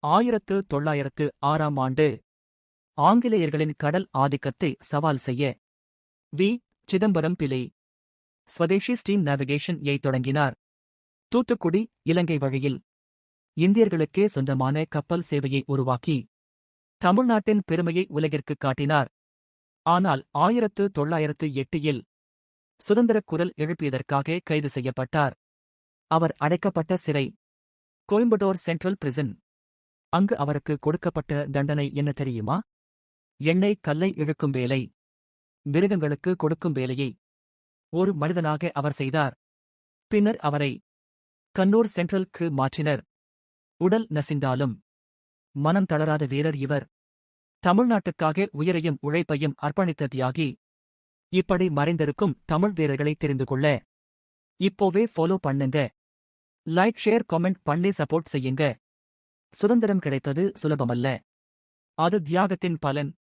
1906ஆம் ஆண்டு ஆங்கிலேயர்களின் கடல் ஆதிக்கத்தை சவால் செய்ய வி. சிதம்பரம் பிள்ளை ஸ்வதேஷி ஸ்டீம் நேவிகேஷன்-ஐ தொடங்கினார். தூத்துக்குடி, இலங்கை வழியில் இந்தியர்களுக்கே சொந்தமான கப்பல் சேவையை உருவாக்கி தமிழ்நாட்டின் பெருமையை உலகிற்குக் காட்டினார். ஆனால் 1908இல் சுதந்திரக் குரல் எழுப்பியதற்காக கைது செய்யப்பட்டார். அவர் அடைக்கப்பட்ட சிறை கோயம்புத்தூர் சென்ட்ரல் பிரிசன். அங்கு அவருக்கு கொடுக்கப்பட்ட தண்டனை என்ன தெரியுமா? எண்ணெய் கல்லை இழுக்கும் வேலை. மிருகங்களுக்கு கொடுக்கும் வேலையை ஒரு மனிதனாக அவர் செய்தார். பின்னர் அவரை கண்ணூர் சென்ட்ரலுக்கு மாற்றினர். உடல் நசிந்தாலும் மனம் தளராத வீரர் இவர். தமிழ்நாட்டுக்காக உயிரையும் உழைப்பையும் அர்ப்பணித்த தியாகி. இப்படி மறைந்திருக்கும் தமிழ் வீரர்களை தெரிந்து கொள்ள இப்போவே ஃபாலோ பண்ணுங்க. லைக், ஷேர், கமெண்ட் பண்ணி சப்போர்ட் செய்யுங்க. சுதந்திரம் கிடைத்தது சுலபமல்ல. அது தியாகத்தின் பலன்.